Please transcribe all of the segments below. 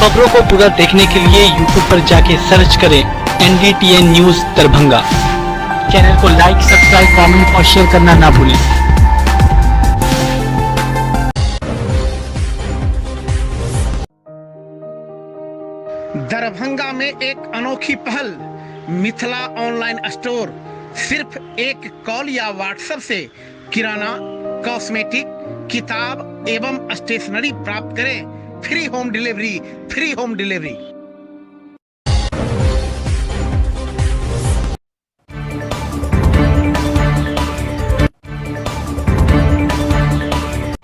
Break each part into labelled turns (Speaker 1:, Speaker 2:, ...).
Speaker 1: खबरों को पूरा देखने के लिए YouTube पर जाके सर्च करें NDTN न्यूज दरभंगा। चैनल को लाइक, सब्सक्राइब, कमेंट और शेयर करना ना भूलें।
Speaker 2: दरभंगा में एक अनोखी पहल, मिथिला ऑनलाइन स्टोर। सिर्फ एक कॉल या व्हाट्सएप से किराना, कॉस्मेटिक, किताब एवं स्टेशनरी प्राप्त करें। Free home delivery, free home delivery.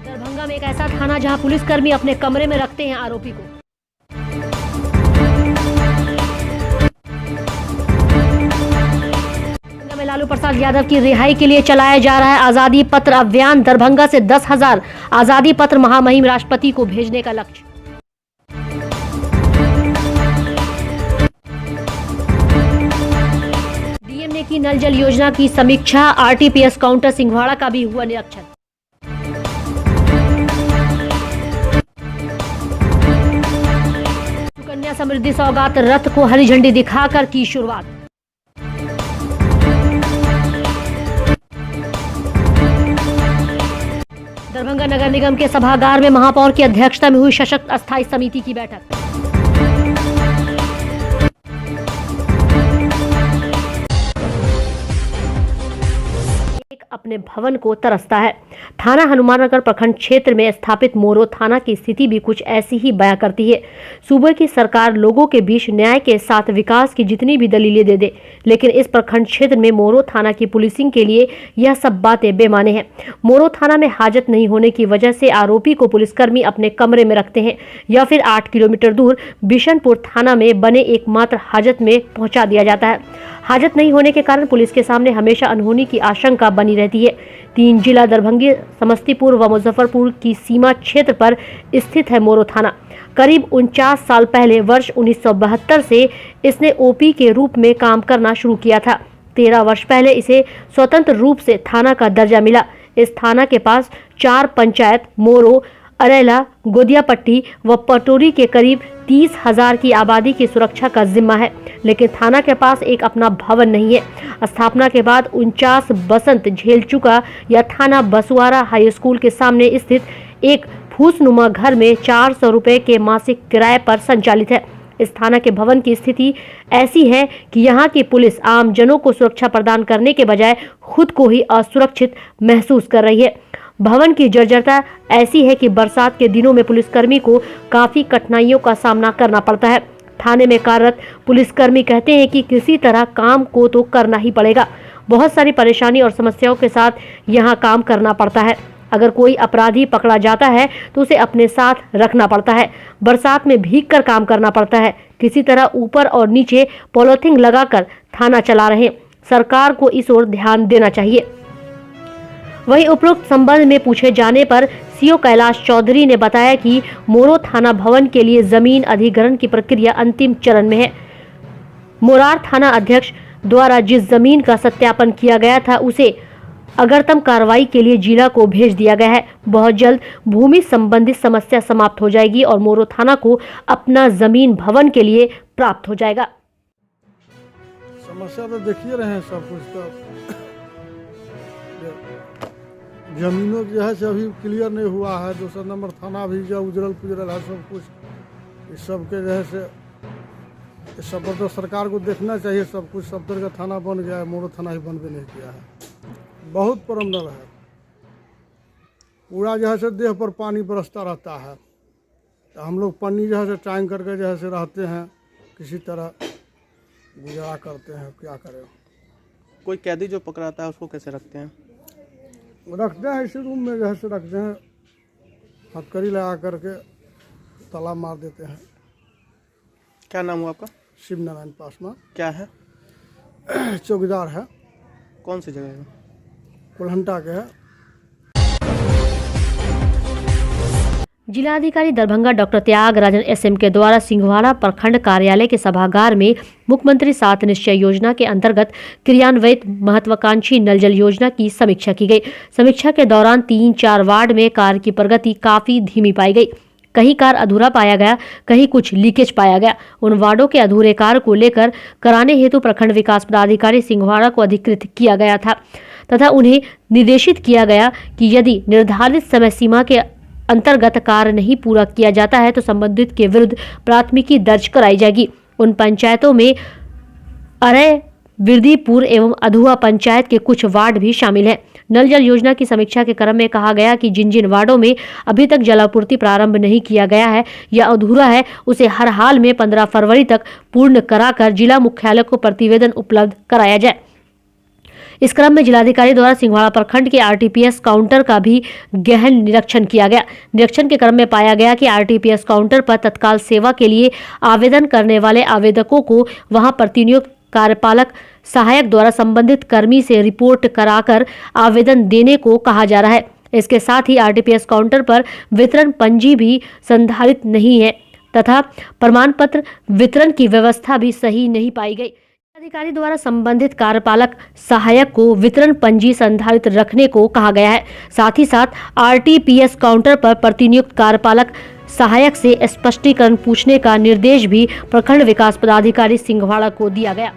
Speaker 3: Darbhanga में एक ऐसा थाना जहां पुलिसकर्मी अपने कमरे में रखते हैं आरोपी को। लालू प्रसाद यादव की रिहाई के लिए चलाया जा रहा है आजादी पत्र अभियान। दरभंगा से 10,000 आजादी पत्र महामहिम राष्ट्रपति को भेजने का लक्ष्य। डीएम ने की नल जल योजना की समीक्षा। आरटीपीएस काउंटर सिंघवाड़ा का भी हुआ निरीक्षण। सुकन्या समृद्धि सौगात रथ को हरी झंडी दिखाकर की शुरुआत। दरभंगा नगर निगम के सभागार में महापौर की अध्यक्षता में हुई सशक्त अस्थायी समिति की बैठक। एक अपने भवन को तरसता है। थाना हनुमाननगर प्रखंड क्षेत्र में स्थापित मोरो थाना की स्थिति भी कुछ ऐसी ही बयां करती है। सूबे की सरकार लोगों के बीच न्याय के साथ विकास की जितनी भी दलीलें दे दे, लेकिन इस प्रखंड क्षेत्र में मोरो थाना की पुलिसिंग के लिए यह सब बातें बेमाने हैं। मोरो थाना में हाजत नहीं होने की वजह से आरोपी को पुलिसकर्मी अपने कमरे में रखते हैं या फिर 8 किलोमीटर दूर बिशनपुर थाना में बने एकमात्र हाजत में पहुंचा दिया जाता है। हाजत नहीं होने के कारण पुलिस के सामने हमेशा अनहोनी की आशंका बनी रहती है। 3 जिला दरभंगा, समस्तीपुर व मुजफ्फरपुर की सीमा क्षेत्र पर स्थित है मोरो थाना। करीब 49 साल पहले वर्ष 1972 से इसने ओपी के रूप में काम करना शुरू किया था। 13 वर्ष पहले इसे स्वतंत्र रूप से थाना का दर्जा मिला। इस थाना के पास 4 पंचायत मोरो, अरेला, गोदियापट्टी व पटोरी के करीब 30,000 की आबादी की सुरक्षा का जिम्मा है, लेकिन थाना के पास एक अपना भवन नहीं है। स्थापना के बाद 49 बसंत झेल चुका यह थाना बसुआरा हाई स्कूल के सामने स्थित एक फूसनुमा घर में 400 रुपए के मासिक किराए पर संचालित है। इस थाना के भवन की स्थिति ऐसी है कि यहाँ की पुलिस आम जनों को सुरक्षा प्रदान करने के बजाय खुद को ही असुरक्षित महसूस कर रही है। भवन की जर्जरता ऐसी है कि बरसात के दिनों में पुलिसकर्मी को काफी कठिनाइयों का सामना करना पड़ता है। थाने में कार्यरत पुलिसकर्मी कहते हैं कि किसी तरह काम को तो करना ही पड़ेगा। बहुत सारी परेशानी और समस्याओं के साथ यहाँ काम करना पड़ता है। अगर कोई अपराधी पकड़ा जाता है तो उसे अपने साथ रखना पड़ता है। बरसात में भीग कर काम करना पड़ता है। किसी तरह ऊपर और नीचे पॉलिथीन लगाकर थाना चला रहे। सरकार को इस ओर ध्यान देना चाहिए। वहीं उपरोक्त संबंध में पूछे जाने पर सीओ कैलाश चौधरी ने बताया कि मोरो थाना भवन के लिए जमीन अधिग्रहण की प्रक्रिया अंतिम चरण में है। मोरार थाना अध्यक्ष द्वारा जिस जमीन का सत्यापन किया गया था उसे अग्रिम कार्रवाई के लिए जिला को भेज दिया गया है। बहुत जल्द भूमि संबंधित समस्या समाप्त हो जाएगी और मोरो थाना को अपना जमीन भवन के लिए प्राप्त हो जाएगा।
Speaker 4: समस्या तो देखिए रहे हैं सब कुछ। तो जमीनों जो है से अभी क्लियर नहीं हुआ है। 200 नंबर थाना भी जो उजरल पुजरल है सब कुछ। इस सब के जो है से इस सब पर तो सरकार को देखना चाहिए। सब कुछ सब तरह का थाना बन गया है, मोरो थाना ही बनबे नहीं किया है। बहुत प्रॉब्लम है। पूरा जो है से देह पर पानी बरसता रहता है। तो हम लोग पन्नी जो है से टांग करके जो है से रहते हैं, किसी तरह गुजारा करते हैं। क्या करें।
Speaker 5: कोई कैदी जो पकड़ाता है उसको कैसे रखते हैं?
Speaker 4: रखते हैं इसी रूम में जो है से रखते हैं, हथकड़ी लगा करके ताला मार देते हैं।
Speaker 5: क्या नाम हुआ आपका?
Speaker 4: शिव नारायण पासवान।
Speaker 5: क्या है?
Speaker 4: चौकीदार है।
Speaker 5: कौन सी जगह है?
Speaker 4: कोल्हंटा के है।
Speaker 3: जिलाधिकारी दरभंगा डॉक्टर त्यागराजन एसएम के द्वारा सिंघवाड़ा प्रखंड कार्यालय के सभागार में मुख्यमंत्री 7 निश्चय योजना के अंतर्गत क्रियान्वित महत्वाकांक्षी नल जल योजना की समीक्षा की गई। समीक्षा के दौरान 3-4 वार्ड में कार्य की प्रगति काफी धीमी पाई गई। कहीं कार्य अधूरा पाया गया, कहीं कुछ लीकेज पाया गया। उन वार्डों के अधूरे कार्य को लेकर कराने हेतु प्रखंड विकास पदाधिकारी सिंघवाड़ा को अधिकृत किया गया था तथा उन्हें निर्देशित किया गया कि यदि निर्धारित समय सीमा के अंतर्गत कार्य नहीं पूरा किया जाता है तो संबंधित के विरुद्ध प्राथमिकी दर्ज कराई जाएगी। उन पंचायतों में अरय, विरदीपुर एवं अधुआ पंचायत के कुछ वार्ड भी शामिल हैं। नल जल योजना की समीक्षा के क्रम में कहा गया कि जिन जिन वार्डों में अभी तक जलापूर्ति प्रारंभ नहीं किया गया है या अधूरा है, उसे हर हाल में 15 फरवरी तक पूर्ण कराकर जिला मुख्यालय को प्रतिवेदन उपलब्ध कराया जाए। इस क्रम में जिलाधिकारी द्वारा सिंघवाड़ा प्रखंड के आरटीपीएस काउंटर का भी गहन निरीक्षण किया गया। निरीक्षण के क्रम में पाया गया कि आरटीपीएस काउंटर पर तत्काल सेवा के लिए आवेदन करने वाले आवेदकों को वहां प्रतिनियुक्त कार्यपालक सहायक द्वारा संबंधित कर्मी से रिपोर्ट कराकर आवेदन देने को कहा जा रहा है। इसके साथ ही आरटीपीएस काउंटर पर वितरण पंजी भी संधारित नहीं है तथा प्रमाण पत्र वितरण की व्यवस्था भी सही नहीं पाई गई। अधिकारी द्वारा संबंधित कार्यपालक सहायक को वितरण पंजी संधारित रखने को कहा गया है। साथ ही साथ आरटीपीएस काउंटर पर प्रतिनियुक्त कार्यपालक सहायक से स्पष्टीकरण पूछने का निर्देश भी प्रखंड विकास पदाधिकारी सिंघवाड़ा को दिया गया।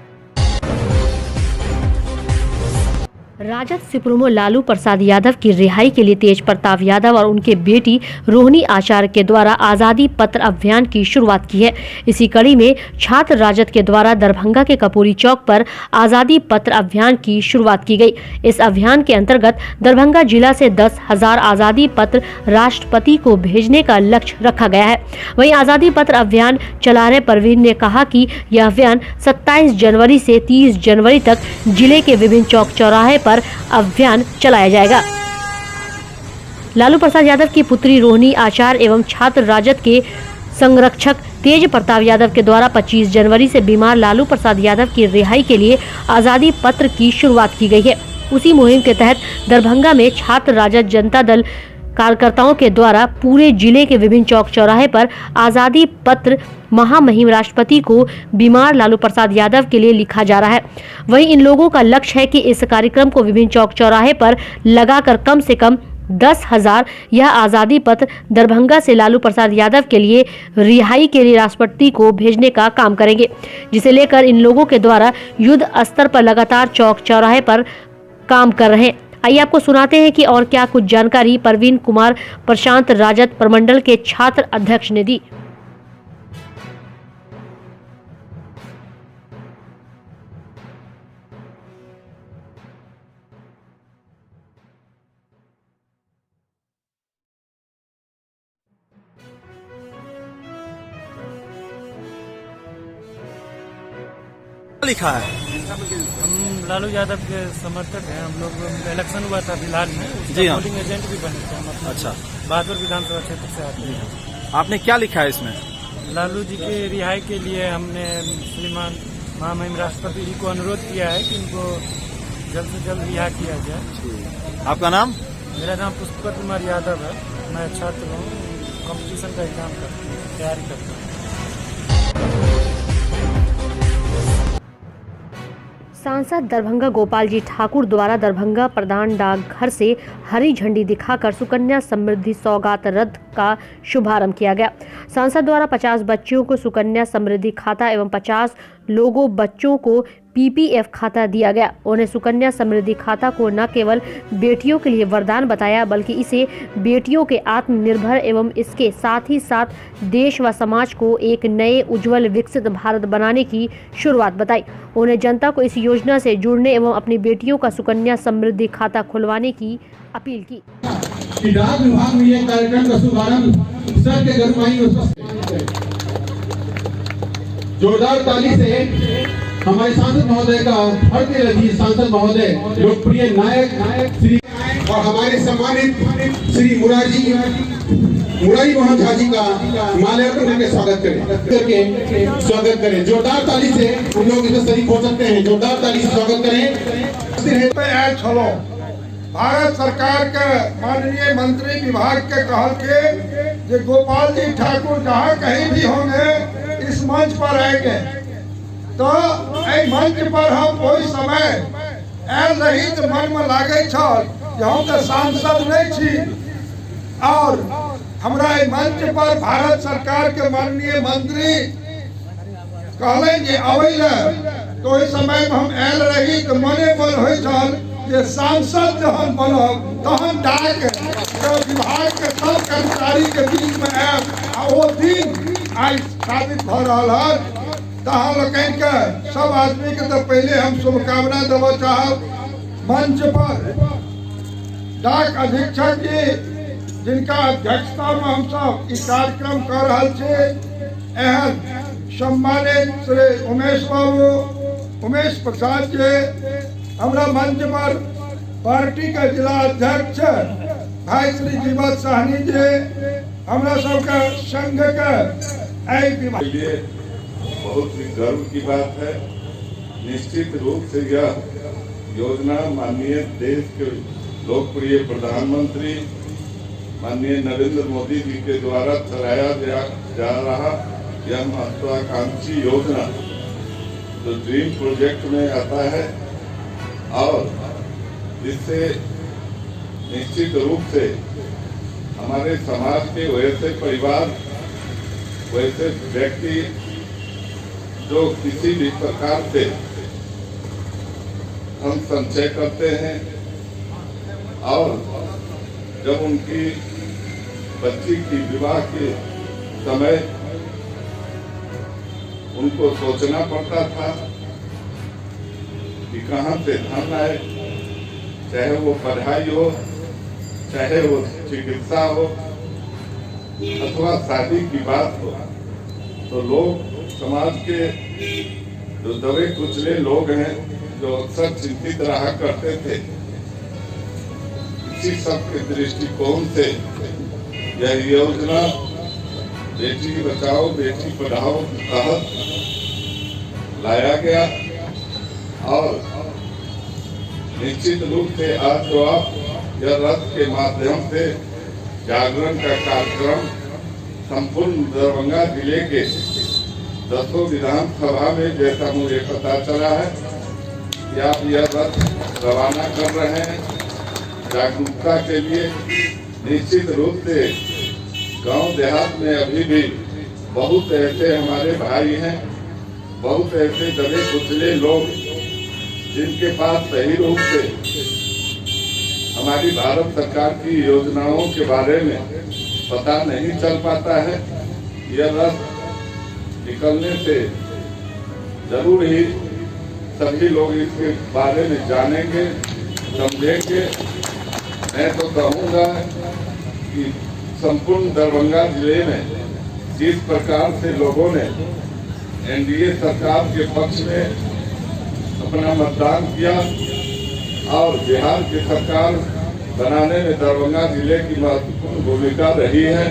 Speaker 3: राजद सुप्रीमो लालू प्रसाद यादव की रिहाई के लिए तेज प्रताप यादव और उनके बेटी रोहिणी आचार्य के द्वारा आजादी पत्र अभियान की शुरुआत की है। इसी कड़ी में छात्र राजद के द्वारा दरभंगा के कपूरी चौक पर आजादी पत्र अभियान की शुरुआत की गई। इस अभियान के अंतर्गत दरभंगा जिला से 10,000 आजादी पत्र राष्ट्रपति को भेजने का लक्ष्य रखा गया है। वहीं आजादी पत्र अभियान चला रहे परवीन ने कहा कि यह अभियान 27 जनवरी से 30 जनवरी तक जिले के विभिन्न चौक चौराहे पर अभियान चलाया जाएगा। लालू प्रसाद यादव की पुत्री रोहिणी आचार्य एवं छात्र राजद के संरक्षक तेज प्रताप यादव के द्वारा 25 जनवरी से बीमार लालू प्रसाद यादव की रिहाई के लिए आजादी पत्र की शुरुआत की गई है। उसी मुहिम के तहत दरभंगा में छात्र राजद जनता दल कार्यकर्ताओं के द्वारा पूरे जिले के विभिन्न चौक चौराहे पर आजादी पत्र महामहिम राष्ट्रपति को बीमार लालू प्रसाद यादव के लिए लिखा जा रहा है। वहीं इन लोगों का लक्ष्य है कि इस कार्यक्रम को विभिन्न चौक चौराहे पर लगाकर कम से कम 10,000 यह आजादी पत्र दरभंगा से लालू प्रसाद यादव के लिए रिहाई के लिए राष्ट्रपति को भेजने का काम करेंगे, जिसे लेकर इन लोगों के द्वारा युद्ध स्तर पर लगातार चौक चौराहे पर काम कर रहे हैं। आइए आपको सुनाते हैं कि और क्या कुछ जानकारी परवीन कुमार प्रशांत राजद प्रमंडल के छात्र अध्यक्ष ने दी।
Speaker 6: लिखा है?
Speaker 7: हम लालू यादव के समर्थक हैं। हम लोग इलेक्शन हुआ था फिलहाल में,
Speaker 6: जी हाँ,
Speaker 7: पोलिंग एजेंट भी बने थे। मतलब
Speaker 6: अच्छा,
Speaker 7: बहादुर विधानसभा क्षेत्र से आते हैं।
Speaker 6: आपने क्या लिखा है इसमें?
Speaker 7: लालू जी की रिहाई के लिए हमने श्रीमान महामहिम राष्ट्रपति जी को अनुरोध किया है कि इनको जल्द से जल्द रिहा किया जाए।
Speaker 6: आपका नाम?
Speaker 7: मेरा नाम पुष्कर कुमार यादव है। मैं छात्र हूँ, कंपटीशन का एग्जाम तैयारी करता हूँ।
Speaker 3: सांसद दरभंगा गोपाल जी ठाकुर द्वारा दरभंगा प्रधान डाकघर से हरी झंडी दिखाकर सुकन्या समृद्धि सौगात रथ का शुभारंभ किया गया। सांसद द्वारा 50 बच्चियों को सुकन्या समृद्धि खाता एवं 50 लोगों बच्चों को पीपीएफ खाता दिया गया। उन्हें सुकन्या समृद्धि खाता को न केवल बेटियों के लिए वरदान बताया, बल्कि इसे बेटियों के आत्मनिर्भर एवं इसके साथ ही साथ देश व समाज को एक नए उज्जवल विकसित भारत बनाने की शुरुआत बताई। उन्हें जनता को इस योजना से जुड़ने एवं अपनी बेटियों का सुकन्या समृद्धि खाता खुलवाने की अपील की।
Speaker 8: डाक विभाग में ये कार्यक्रम का शुभारंभ सर के गरुमाई जोरदार ताली से हमारे सांसद महोदय का भारतीय रजी सांसद महोदय लोकप्रिय नायक श्री और हमारे सम्मानित श्री मुरारी मोहन झा जी का माल्यार्पण करके स्वागत करें। जोरदार ताली से उन लोग इसमें शरीक हो सकते हैं। जोरदार ताली से स्वागत करें।
Speaker 9: चलो भारत सरकार के माननीय मंत्री विभाग के कहल के जो गोपाल जी ठाकुर जहाँ कहीं भी होंगे इस मंच पर आएंगे, तो मंच पर हम कोई समय आयल रही मन में लागे हम तो सांसद नहीं छी और हमरा मंच पर भारत सरकार के माननीय मंत्री कहले जे अबैले तो इस समय में हम आयल रही तो मने बोल होई छल जे सांसद जहन बनब तहन डाक विभाग के सब कर्मचारी के बीच में आयब आ ओ दिन आज साबित भ रहल है। तहन लोकनि के सब आदमी के तो पहले हम शुभकामना देव चाहब। मंच पर डाक अधीक्षक जी जिनका अध्यक्षता में हम सब ई कार्यक्रम कर रहल छे, एहन सम्मानित श्री उमेश बाबू उमेश प्रसाद जी, हमरा मंच पर पार्टी के जिला अध्यक्ष भाई श्री जीवत साहनी जी, हमरा सबके संघ के
Speaker 10: बहुत ही गर्व की बात है। निश्चित रूप से यह योजना माननीय देश के लोकप्रिय प्रधानमंत्री माननीय नरेंद्र मोदी जी के द्वारा चलाया जा रहा यह महत्वाकांक्षी योजना जो ड्रीम प्रोजेक्ट में आता है और जिससे निश्चित रूप से हमारे समाज के वैसे परिवार वैसे व्यक्ति जो किसी भी प्रकार से हम संचय करते हैं और जब उनकी बच्ची की विवाह के समय उनको सोचना पड़ता था कि कहाँ से धन आए, चाहे वो पढ़ाई हो, चाहे वो चिकित्सा हो अथवा शादी की बात हो, तो लोग समाज के जो दबे कुचले लोग हैं जो अक्सर चिंतित रहा करते थे, इसी सब के दृष्टिकोण से यह योजना बेटी बचाओ बेटी पढ़ाओ के तहत लाया गया और निश्चित रूप से आज जो आप यह रथ के माध्यम से जागरण का कार्यक्रम संपूर्ण दरभंगा जिले के 10 विधानसभा में जैसा मुझे पता चला है कि आप यह रथ रवाना कर रहे हैं जागरूकता के लिए। निश्चित रूप से गांव देहात में अभी भी बहुत ऐसे हमारे भाई हैं, बहुत ऐसे दबे कुचले लोग जिनके पास सही रूप से हमारी भारत सरकार की योजनाओं के बारे में पता नहीं चल पाता है। यह रथ निकलने से जरूर ही सभी लोग इसके बारे में जानेंगे, समझेंगे। मैं तो कहूँगा कि संपूर्ण दरभंगा जिले में जिस प्रकार से लोगों ने एनडीए सरकार के पक्ष में अपना मतदान किया और बिहार की सरकार बनाने में दरभंगा जिले की महत्वपूर्ण भूमिका रही है,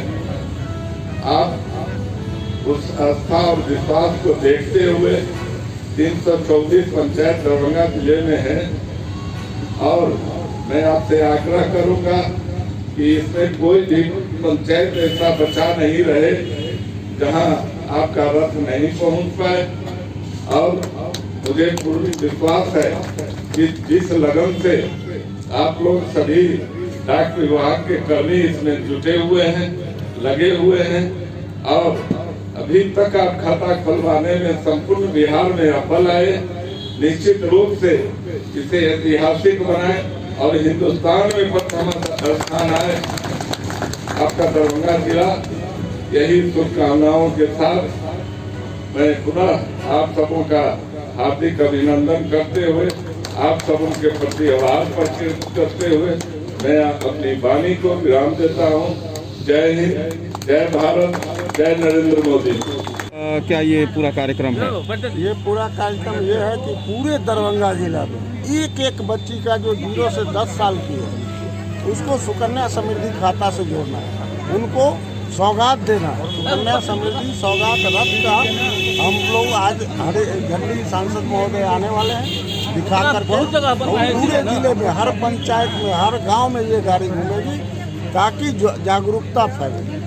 Speaker 10: आप उस आस्था और विश्वास को देखते हुए 324 पंचायत दरभंगा जिले में है और मैं आपसे आग्रह करूंगा कि इसमें कोई भी पंचायत ऐसा बचा नहीं रहे जहां आपका रथ नहीं पहुंच पाए। और मुझे पूर्ण विश्वास है कि जिस लगन से आप लोग सभी डाक विभाग के कर्मी इसमें जुटे हुए हैं, लगे हुए हैं और अभी तक आप खाता खुलवाने में संपूर्ण बिहार में अव्वल आए, निश्चित रूप से इसे ऐतिहासिक बनाए और हिंदुस्तान में प्रथम स्थान आए। आपका दरभंगा जिला यही शुभकामनाओं के साथ मैं पुनः आप सबों का हार्दिक अभिनंदन करते हुए आप सबों के प्रति आभार प्रकट करते हुए मैं अपनी वाणी को विराम देता हूँ। जय हिंद, जय भारत, जय नरेंद्र मोदी।
Speaker 6: क्या ये पूरा कार्यक्रम है?
Speaker 4: ये पूरा कार्यक्रम ये है कि पूरे दरभंगा जिला में एक एक बच्ची का जो 0 से 10 साल की है उसको सुकन्या समृद्धि खाता से जोड़ना है, उनको सौगात देना है। सुकन्या समृद्धि सौगात रथ का हम लोग आज हरे झंडी सांसद महोदय आने वाले हैं दिखा करके पूरे जिले में हर पंचायत में हर गांव में ये गाड़ी घूमेगी ताकि जागरूकता फैले।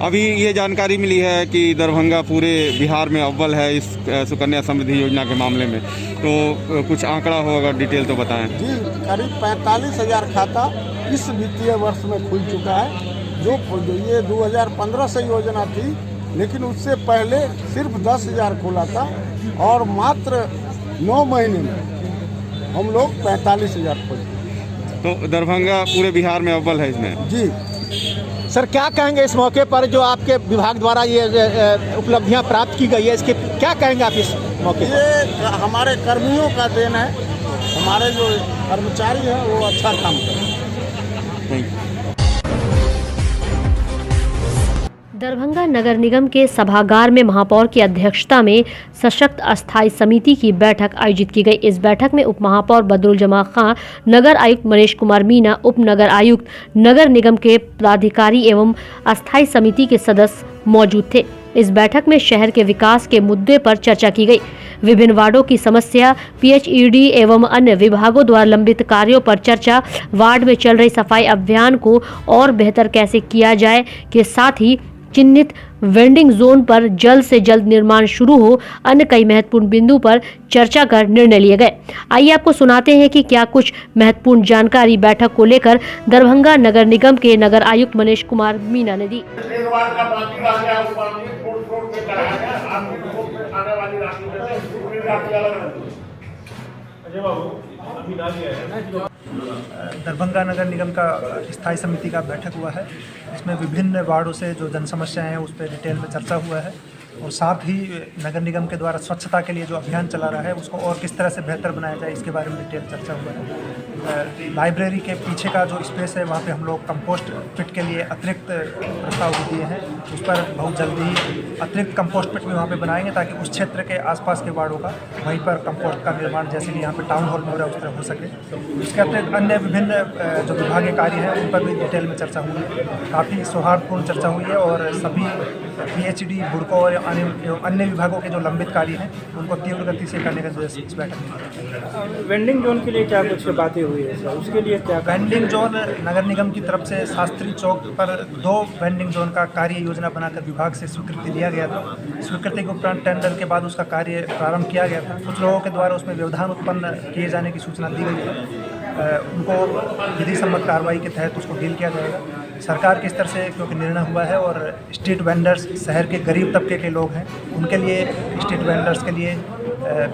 Speaker 6: अभी ये जानकारी मिली है कि दरभंगा पूरे बिहार में अव्वल है इस सुकन्या समृद्धि योजना के मामले में, तो कुछ आंकड़ा हो अगर डिटेल तो बताएं।
Speaker 4: जी, करीब 45,000 खाता इस वित्तीय वर्ष में खुल चुका है जो ये 2015 से योजना थी, लेकिन उससे पहले सिर्फ 10,000 खुला था और मात्र 9 महीने में हम लोग 45,000 खोले।
Speaker 6: तो दरभंगा पूरे बिहार में अव्वल है इसमें।
Speaker 4: जी
Speaker 11: सर, क्या कहेंगे इस मौके पर जो आपके विभाग द्वारा ये उपलब्धियां प्राप्त की गई है, इसके क्या कहेंगे आप इस मौके पर?
Speaker 4: ये हमारे कर्मियों का देन है, हमारे जो कर्मचारी हैं वो अच्छा काम कर रहे हैं।
Speaker 6: Thank you.
Speaker 3: दरभंगा नगर निगम के सभागार में महापौर की अध्यक्षता में सशक्त अस्थायी समिति की बैठक आयोजित की गई। इस बैठक में उप महापौर बदरुल जमा खां, नगर आयुक्त मनीष कुमार मीना, उप नगर आयुक्त, नगर निगम के पदाधिकारी एवं अस्थायी समिति के सदस्य मौजूद थे। इस बैठक में शहर के विकास के मुद्दे पर चर्चा की गई। विभिन्न वार्डों की समस्या, PHED एवं अन्य विभागों द्वारा लंबित कार्यों पर चर्चा, वार्ड में चल रही सफाई अभियान को और बेहतर कैसे किया जाए के साथ ही चिन्हित वेंडिंग जोन पर जल्द से जल्द निर्माण शुरू हो, अन्य कई महत्वपूर्ण बिंदु पर चर्चा कर निर्णय लिए गए। आइए आपको सुनाते हैं कि क्या कुछ महत्वपूर्ण जानकारी बैठक को लेकर दरभंगा नगर निगम के नगर आयुक्त मनीष कुमार मीना ने दी।
Speaker 12: दरभंगा नगर निगम का स्थायी समिति का बैठक हुआ है। इसमें विभिन्न वार्डों से जो जन समस्याएं हैं उस पर डिटेल में चर्चा हुआ है और साथ ही नगर निगम के द्वारा स्वच्छता के लिए जो अभियान चला रहा है उसको और किस तरह से बेहतर बनाया जाए इसके बारे में डिटेल चर्चा हुआ है। लाइब्रेरी के पीछे का जो स्पेस है वहाँ पे हम लोग कंपोस्ट पिट के लिए अतिरिक्त प्रस्ताव भी दिए हैं। उस पर बहुत जल्दी ही अतिरिक्त कंपोस्ट पिट भी वहाँ पे बनाएंगे ताकि उस क्षेत्र के आसपास के वार्डों का वहीं पर कंपोस्ट का निर्माण जैसे कि यहाँ पे टाउन हॉल में हो रहा है उस तरह हो सके। उसके अतिरिक्त अन्य विभिन्न जो विभागीय कार्य हैं उन पर भी डिटेल में चर्चा हुई है। काफ़ी सौहार्दपूर्ण चर्चा हुई है और सभी PHED, बुडको और अन्य विभागों के जो लंबित कार्य हैं उनको तीव्र गति से करने का उद्देश्य इस बैठक में।
Speaker 7: वेंडिंग जोन के लिए क्या कुछ बातें हुई है सर? उसके लिए क्या
Speaker 12: वेंडिंग जोन नगर निगम की तरफ से शास्त्री चौक पर 2 वेंडिंग जोन का कार्य योजना बनाकर विभाग से स्वीकृति लिया गया था। स्वीकृति के उपरांत टेंडर के बाद उसका कार्य प्रारंभ किया गया था। कुछ लोगों के द्वारा उसमें व्यवधान उत्पन्न किए जाने की सूचना दी गई है। उनको विधि सम्मत कार्रवाई के तहत उसको डील किया जाएगा। सरकार के स्तर से क्योंकि निर्णय हुआ है और स्ट्रीट वेंडर्स शहर के गरीब तबके के लोग हैं, उनके लिए स्ट्रीट वेंडर्स के लिए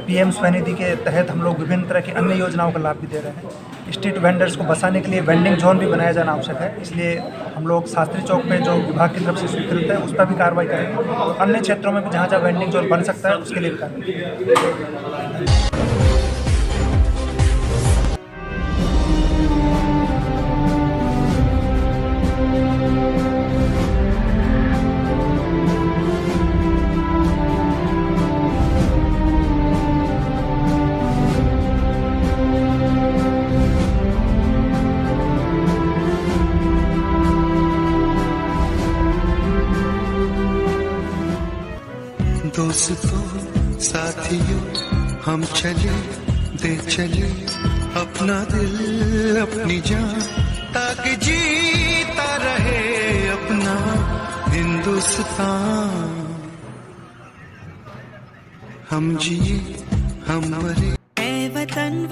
Speaker 12: PM स्वनिधि के तहत हम लोग विभिन्न तरह की अन्य योजनाओं का लाभ भी दे रहे हैं। स्ट्रीट वेंडर्स को बसाने के लिए वेंडिंग जोन भी बनाया जाना आवश्यक है, इसलिए हम लोग शास्त्री चौक पे जो विभाग की तरफ से स्वीकृत है उस पर भी कार्रवाई करेंगे और अन्य क्षेत्रों में भी जहाँ जहाँ वेंडिंग जोन बन सकता है उसके लिए भी कार्रवाई।
Speaker 13: दोस्तों साथियों हम चले दे चले अपना दिल अपनी जान ताकि जीता रहे अपना हिंदुस्तान। हम जिए हम मरे वतन